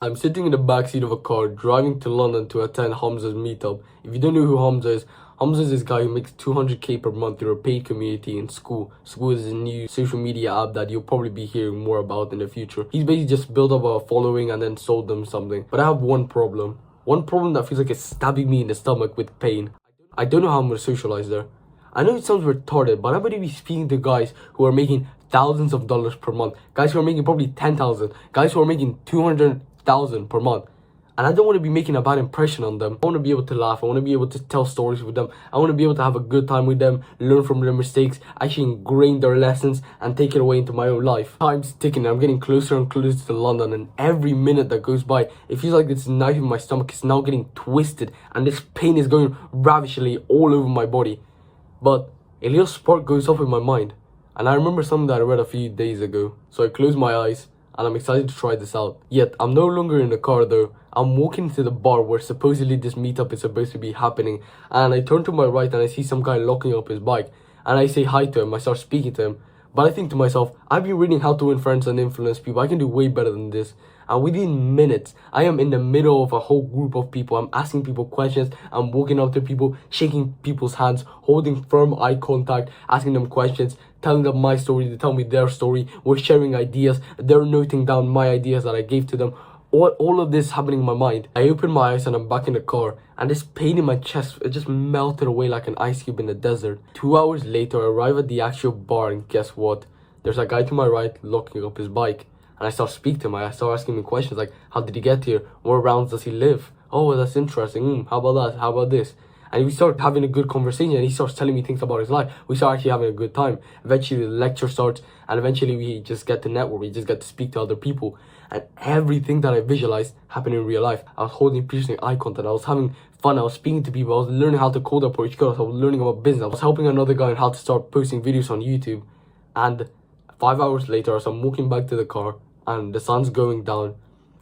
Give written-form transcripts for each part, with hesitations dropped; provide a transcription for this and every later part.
I'm sitting in the backseat of a car driving to London to attend Hamza's meetup. If you don't know who Hamza is this guy who makes 200k per month through a paid community in School. School is a new social media app that you'll probably be hearing more about in the future. He's basically just built up a following and then sold them something. But I have one problem. One problem that feels like it's stabbing me in the stomach with pain. I don't know how I'm going to socialize there. I know it sounds retarded, but I'm going to be speaking to guys who are making thousands of dollars per month. Guys who are making probably 10,000. Guys who are making 200,000 per month. And I don't want to be making a bad impression on them. I want to be able to laugh. I want to be able to tell stories with them. I want to be able to have a good time with them, learn from their mistakes, actually ingrain their lessons and take it away into my own life. Time's ticking. I'm getting closer and closer to London, and every minute that goes by, it feels like this knife in my stomach is now getting twisted and this pain is going ravishingly all over my body. But a little spark goes off in my mind, and I remember something that I read a few days ago. So I close my eyes and I'm excited to try this out. Yet I'm no longer in the car though. I'm walking to the bar where supposedly this meetup is supposed to be happening, and I turn to my right and I see some guy locking up his bike, and I say hi to him. I start speaking to him, but I think to myself, I've been reading How to Win Friends and Influence People. I can do way better than this. And within minutes, I am in the middle of a whole group of people. I'm asking people questions. I'm walking up to people, shaking people's hands, holding firm eye contact, asking them questions, telling them my story, they tell me their story. We're sharing ideas. They're noting down my ideas that I gave to them. All of this happening in my mind. I open my eyes and I'm back in the car, and this pain in my chest, it just melted away like an ice cube in the desert. 2 hours later, I arrive at the actual bar, and guess what? There's a guy to my right locking up his bike. And I start speaking to him. I start asking him questions like, how did he get here? Where around does he live? Oh, that's interesting. How about that? How about this? And we start having a good conversation, and he starts telling me things about his life. We start actually having a good time. Eventually the lecture starts, and eventually we just get to network. We just get to speak to other people. And everything that I visualized happened in real life. I was holding piercing eye contact. I was having fun. I was speaking to people. I was learning how to code a Portuguese. I was learning about business. I was helping another guy on how to start posting videos on YouTube. And 5 hours later, as I'm walking back to the car and the sun's going down,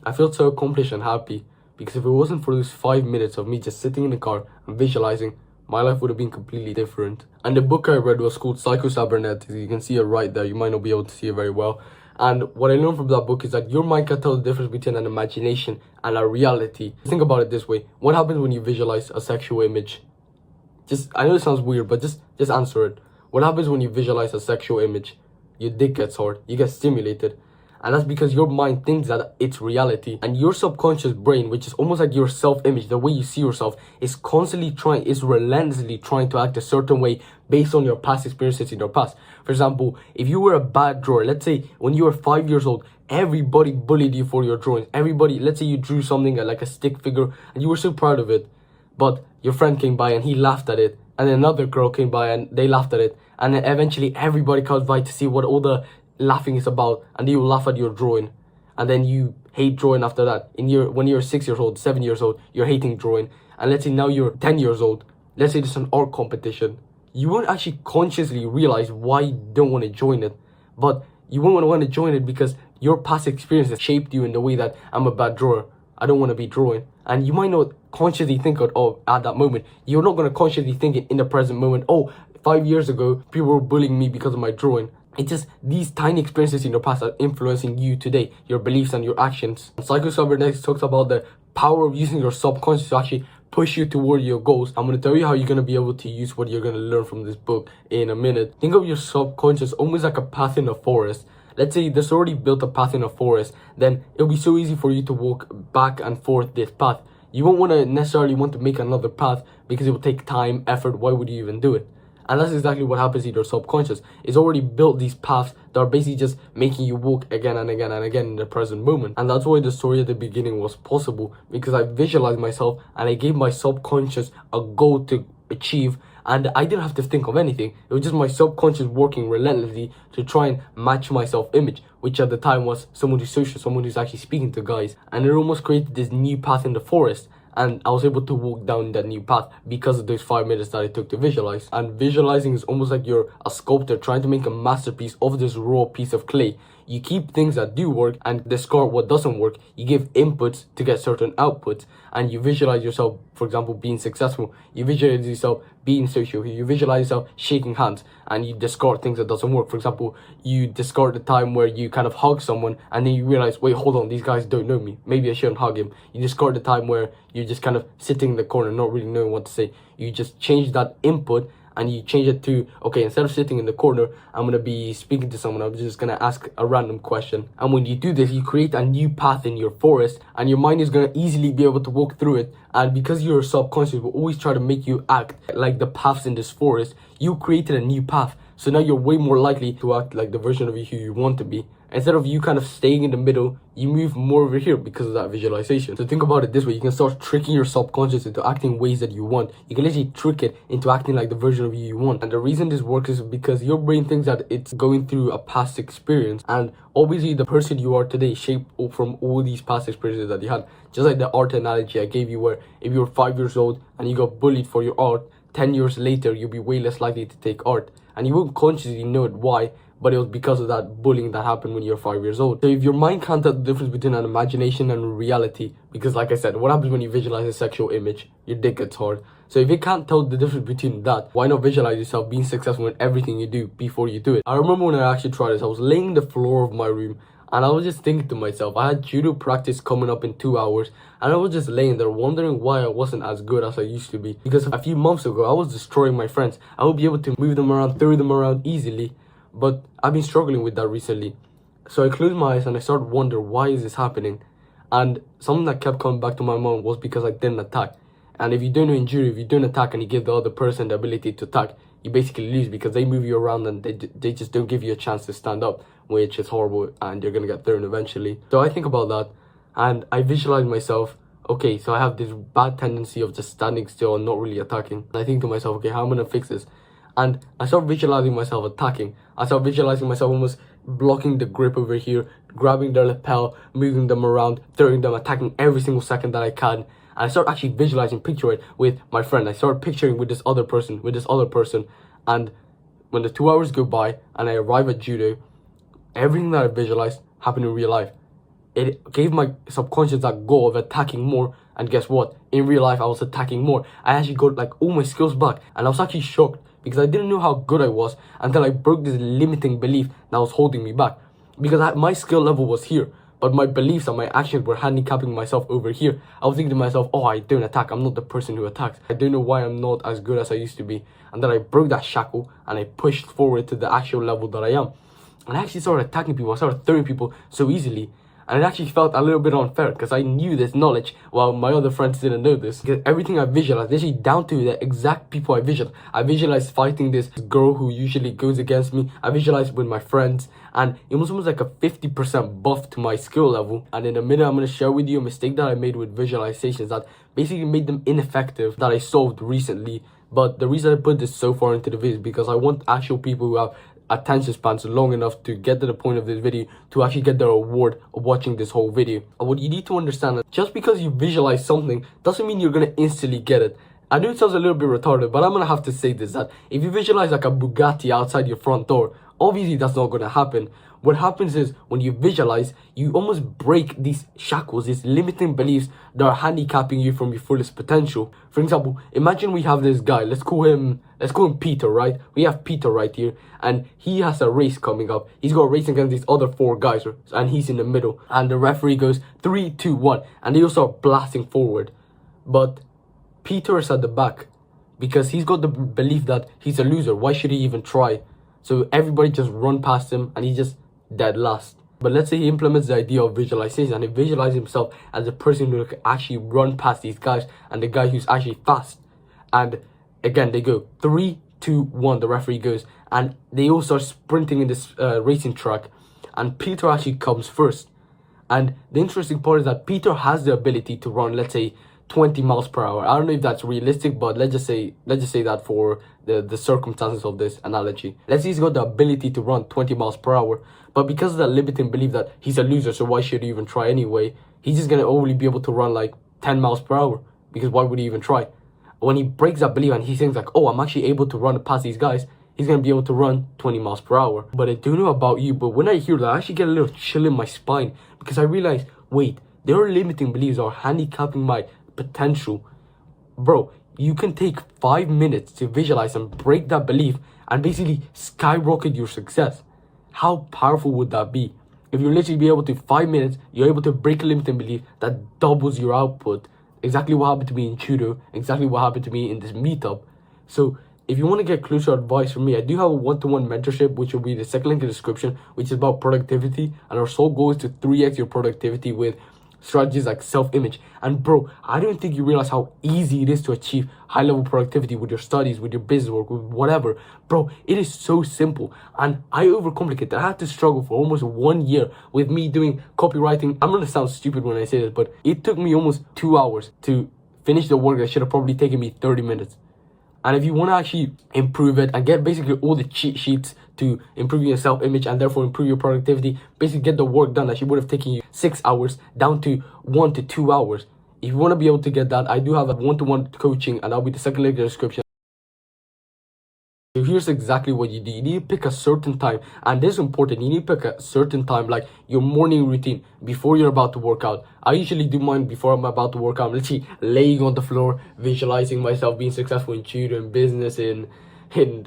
I felt so accomplished and happy. Because if it wasn't for those 5 minutes of me just sitting in the car and visualizing, my life would have been completely different. And the book I read was called Psycho-Cybernetics. You can see it right there. You might not be able to see it very well. And what I learned from that book is that your mind can tell the difference between an imagination and a reality. Think about it this way. What happens when you visualize a sexual image? I know it sounds weird, but just answer it. What happens when you visualize a sexual image? Your dick gets hard. You get stimulated. And that's because your mind thinks that it's reality. And your subconscious brain, which is almost like your self-image, the way you see yourself, is relentlessly trying to act a certain way based on your past experiences in your past. For example, if you were a bad drawer, let's say when you were 5 years old, everybody bullied you for your drawings. Let's say you drew something like a stick figure and you were so proud of it. But your friend came by and he laughed at it. And another girl came by and they laughed at it. And then eventually everybody comes by to see what all the laughing is about, and you laugh at your drawing, and then you hate drawing after that. When you're 6 years old, 7 years old, you're hating drawing. And let's say now you're 10 years old, let's say there's an art competition. You won't actually consciously realize why you don't want to join it, but you won't want to join it because your past experiences shaped you in the way that I'm a bad drawer, I don't want to be drawing. And you might not consciously think of, oh, at that moment, you're not going to consciously think it in the present moment, oh, 5 years ago people were bullying me because of my drawing. It's just these tiny experiences in your past are influencing you today, your beliefs and your actions. Psycho-Cybernetics talks about the power of using your subconscious to actually push you toward your goals. I'm going to tell you how you're going to be able to use what you're going to learn from this book in a minute. Think of your subconscious almost like a path in a forest. Let's say there's already built a path in a forest, then it'll be so easy for you to walk back and forth this path. You won't necessarily want to make another path because it will take time, effort. Why would you even do it? And that's exactly what happens in your subconscious. It's already built these paths that are basically just making you walk again and again and again in the present moment. And that's why the story at the beginning was possible, because I visualized myself and I gave my subconscious a goal to achieve, and I didn't have to think of anything. It was just my subconscious working relentlessly to try and match my self-image, which at the time was someone who's social, someone who's actually speaking to guys. And it almost created this new path in the forest. And I was able to walk down that new path because of those 5 minutes that it took to visualize. And visualizing is almost like you're a sculptor trying to make a masterpiece of this raw piece of clay. You keep things that do work and discard what doesn't work. You give inputs to get certain outputs, and you visualize yourself, for example, being successful. You visualize yourself being social. You visualize yourself shaking hands, and you discard things that doesn't work. For example, you discard the time where you kind of hug someone and then you realize, wait, hold on, these guys don't know me. Maybe I shouldn't hug him. You discard the time where you're just kind of sitting in the corner, not really knowing what to say. You just change that input and you change it to, okay, instead of sitting in the corner, I'm going to be speaking to someone. I'm just going to ask a random question. And when you do this, you create a new path in your forest, and your mind is going to easily be able to walk through it. And because your subconscious will always try to make you act like the paths in this forest, you created a new path. So now you're way more likely to act like the version of you who you want to be. Instead of you kind of staying in the middle, you move more over here because of that visualization. So think about it this way. You can start tricking your subconscious into acting ways that you want. You can literally trick it into acting like the version of you you want. And the reason this works is because your brain thinks that it's going through a past experience. And obviously the person you are today shaped from all these past experiences that you had. Just like the art analogy I gave you, where if you were 5 years old and you got bullied for your art, 10 years later, you'll be way less likely to take art. And you won't consciously know it why, but it was because of that bullying that happened when you're 5 years old. So if your mind can't tell the difference between an imagination and reality, because like I said, what happens when you visualize a sexual image? Your dick gets hard. So if you can't tell the difference between that, why not visualize yourself being successful in everything you do before you do it? I remember when I actually tried this, I was laying on the floor of my room and I was just thinking to myself, I had judo practice coming up in 2 hours, and I was just laying there wondering why I wasn't as good as I used to be. Because a few months ago, I was destroying my friends. I would be able to move them around, throw them around easily, but I've been struggling with that recently. So I closed my eyes and I started wondering, why is this happening? And something that kept coming back to my mind was because I didn't attack. And if you don't know in judo, if you don't attack and you give the other person the ability to attack, you basically lose because they move you around and they just don't give you a chance to stand up, which is horrible, and you're going to get thrown eventually. So I think about that and I visualize myself, okay, so I have this bad tendency of just standing still and not really attacking. And I think to myself, okay, how am I going to fix this? And I start visualizing myself attacking. I start visualizing myself almost blocking the grip over here, grabbing their lapel, moving them around, throwing them, attacking every single second that I can. And I start actually visualizing, picture it with my friend. I start picturing with this other person. And when the 2 hours go by and I arrive at judo, everything that I visualized happened in real life. It gave my subconscious that goal of attacking more. And guess what? In real life, I was attacking more. I actually got like all my skills back. And I was actually shocked because I didn't know how good I was until I broke this limiting belief that was holding me back. Because my skill level was here, but my beliefs and my actions were handicapping myself over here. I was thinking to myself, oh, I don't attack. I'm not the person who attacks. I don't know why I'm not as good as I used to be. And then I broke that shackle and I pushed forward to the actual level that I am. And I actually started attacking people. I started throwing people so easily. And it actually felt a little bit unfair because I knew this knowledge while my other friends didn't know this. Because everything I visualized, literally down to the exact people I visualized. I visualized fighting this girl who usually goes against me. I visualized with my friends. And it was almost like a 50% buff to my skill level. And in a minute, I'm going to share with you a mistake that I made with visualizations that basically made them ineffective that I solved recently. But the reason I put this so far into the video is because I want actual people who have attention spans long enough to get to the point of this video to actually get the reward of watching this whole video. And what you need to understand is just because you visualize something doesn't mean you're going to instantly get it. I know it sounds a little bit retarded, but I'm going to have to say this, that if you visualize like a Bugatti outside your front door, obviously that's not going to happen. What happens is when you visualize, you almost break these shackles, these limiting beliefs that are handicapping you from your fullest potential. For example, imagine we have this guy, let's call him Peter, right? We have Peter right here, and he has a race coming up. He's got a race against these other 4 guys, and he's in the middle. And the referee goes 3, 2, 1, and they all start blasting forward. But Peter is at the back because he's got the belief that he's a loser. Why should he even try? So everybody just run past him, and he just dead last. But let's say he implements the idea of visualization and he visualizes himself as the person who can actually run past these guys and the guy who's actually fast. And again, they go 3, 2, 1, the referee goes, and they all start sprinting in this racing track, and Peter actually comes first. And the interesting part is that Peter has the ability to run, let's say, 20 miles per hour. I don't know if that's realistic, but let's just say that for the circumstances of this analogy. Let's say he's got the ability to run 20 miles per hour, but because of that limiting belief that he's a loser, so why should he even try anyway, he's just going to only be able to run like 10 miles per hour, because why would he even try? When he breaks that belief and he thinks like, oh, I'm actually able to run past these guys, he's going to be able to run 20 miles per hour. But I don't know about you, but when I hear that, I actually get a little chill in my spine because I realize, wait, there are limiting beliefs or handicapping my potential. Bro, you can take 5 minutes to visualize and break that belief and basically skyrocket your success. How powerful would that be? If you literally be able to 5 minutes, you're able to break a limiting belief that doubles your output. Exactly what happened to me in Judo, exactly what happened to me in this meetup. So if you want to get closer advice from me, I do have a one-to-one mentorship, which will be the second link in the description, which is about productivity. And our sole goal is to 3x your productivity with strategies like self-image. And bro, I don't think you realize how easy it is to achieve high-level productivity with your studies, with your business work, with whatever. Bro, it is so simple. And I overcomplicate it. I had to struggle for almost 1 year with me doing copywriting. I'm gonna sound stupid when I say this, but it took me almost 2 hours to finish the work that should have probably taken me 30 minutes. And if you want to actually improve it and get basically all the cheat sheets to improve your self-image and therefore improve your productivity, basically get the work done that should would have taken you 6 hours down to 1 to 2 hours. If you want to be able to get that, I do have a one-to-one coaching, and that'll be the second link in the description. So here's exactly what you do. You need to pick a certain time, and this is important. You need to pick a certain time, like your morning routine before you're about to work out. I usually do mine before I'm about to work out. I'm literally laying on the floor, visualizing myself being successful in tutor, in business, in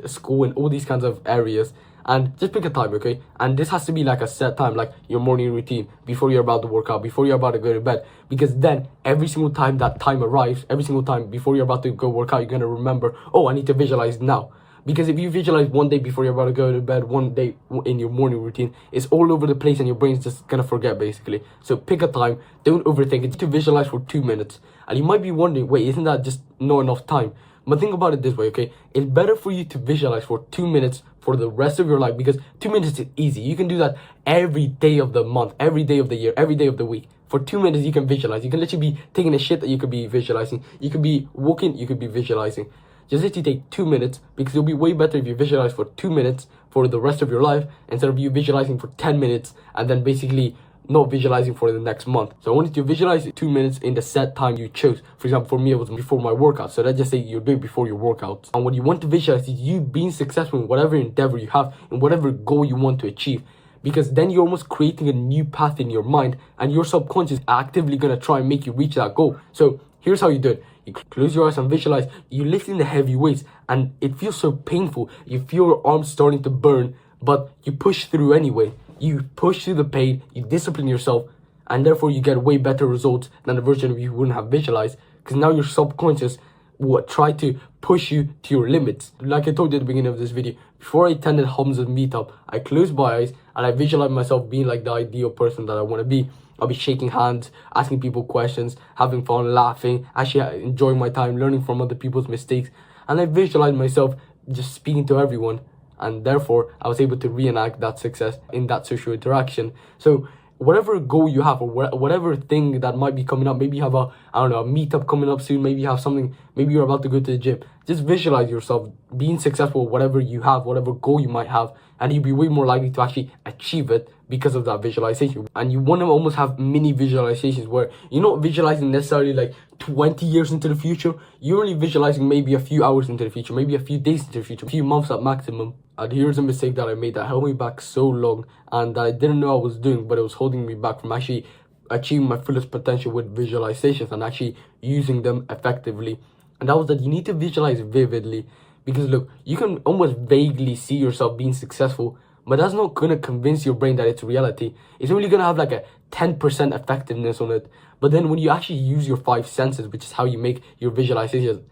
school, and all these kinds of areas. And just pick a time, okay? And this has to be like a set time, like your morning routine before you're about to work out, before you're about to go to bed. Because then every single time that time arrives, every single time before you're about to go work out, you're going to remember, oh, I need to visualize now. Because if you visualize one day before you're about to go to bed, one day in your morning routine, it's all over the place and your brain's just gonna forget basically. So pick a time, don't overthink it, to visualize for 2 minutes. And you might be wondering, wait, isn't that just not enough time? But think about it this way, okay? It's better for you to visualize for 2 minutes for the rest of your life, because 2 minutes is easy. You can do that every day of the month, every day of the year, every day of the week. For 2 minutes, you can visualize. You can literally be taking a shit that you could be visualizing. You could be walking, you could be visualizing. Just literally take 2 minutes, because it'll be way better if you visualize for 2 minutes for the rest of your life instead of you visualizing for 10 minutes and then basically not visualizing for the next month. So I wanted to visualize 2 minutes in the set time you chose. For example, for me, it was before my workout. So let's just say you're doing before your workouts. And what you want to visualize is you being successful in whatever endeavor you have, in whatever goal you want to achieve. Because then you're almost creating a new path in your mind, and your subconscious is actively going to try and make you reach that goal. So here's how you do it. You close your eyes and visualize you lifting the heavy weights, and it feels so painful. You feel your arms starting to burn, but you push through anyway. You push through the pain, you discipline yourself, and therefore you get way better results than the version of you wouldn't have visualized, because now your subconscious will try to push you to your limits. Like I told you at the beginning of this video, before I attended Hamza's meetup, I closed my eyes and I visualized myself being like the ideal person that I want to be. I'll be shaking hands, asking people questions, having fun, laughing, actually enjoying my time, learning from other people's mistakes. And I visualized myself just speaking to everyone. And therefore, I was able to reenact that success in that social interaction. So whatever goal you have, or whatever thing that might be coming up, maybe you have a meetup coming up soon, maybe you have something, maybe you're about to go to the gym. Just visualize yourself being successful, whatever you have, whatever goal you might have, and you'll be way more likely to actually achieve it because of that visualization. And you want to almost have mini visualizations where you're not visualizing necessarily like 20 years into the future. You're only visualizing maybe a few hours into the future, maybe a few days into the future, a few months at maximum. And here's a mistake that I made that held me back so long, and that I didn't know I was doing, but it was holding me back from actually achieving my fullest potential with visualizations and actually using them effectively. And that was that you need to visualize vividly. Because look, you can almost vaguely see yourself being successful, but that's not going to convince your brain that it's reality. It's only going to have like a 10% effectiveness on it. But then when you actually use your 5 senses, which is how you make your visualizations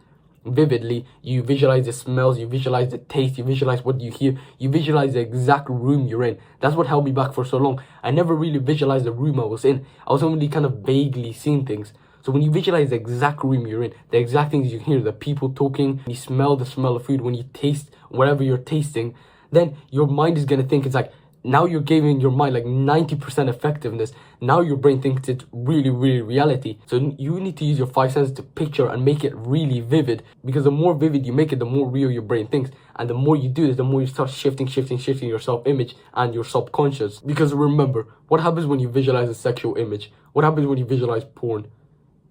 vividly, you visualize the smells, you visualize the taste, you visualize what you hear, you visualize the exact room you're in. That's what held me back for so long. I never really visualized the room I was in. I was only kind of vaguely seeing things. So when you visualize the exact room you're in, the exact things you hear, the people talking, you smell the smell of food, when you taste whatever you're tasting, then your mind is going to think it's like, now you're giving your mind like 90% effectiveness. Now your brain thinks it's really, really reality. So you need to use your 5 senses to picture and make it really vivid, because the more vivid you make it, the more real your brain thinks. And the more you do this, the more you start shifting your self-image and your subconscious. Because remember, what happens when you visualize a sexual image? What happens when you visualize porn?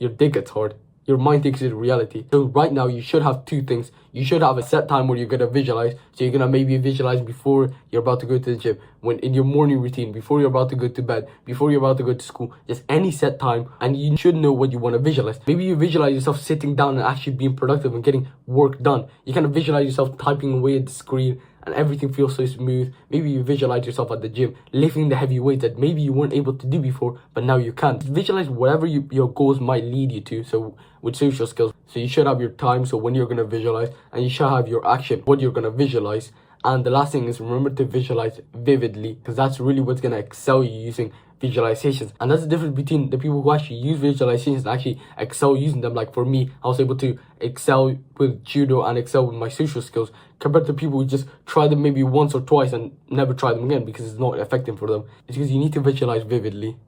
Your dick gets hard. your mind takes it to reality. So right now you should have two things. You should have a set time where you're gonna visualize. So you're gonna maybe visualize before you're about to go to the gym, when in your morning routine, before you're about to go to bed, before you're about to go to school, just any set time, and you should know what you want to visualize. Maybe you visualize yourself sitting down and actually being productive and getting work done. You kind of visualize yourself typing away at the screen and everything feels so smooth. Maybe you visualize yourself at the gym lifting the heavy weights that maybe you weren't able to do before, but now you can. Visualize whatever your goals might lead you to. So with social skills, so you should have your time, so when you're going to visualize, and you should have your action, what you're going to visualize. And the last thing is, remember to visualize vividly, because that's really what's going to excel you using visualizations. And that's the difference between the people who actually use visualizations and actually excel using them. Like for me, I was able to excel with judo and excel with my social skills, compared to people who just try them maybe once or twice and never try them again because it's not effective for them. It's because you need to visualize vividly.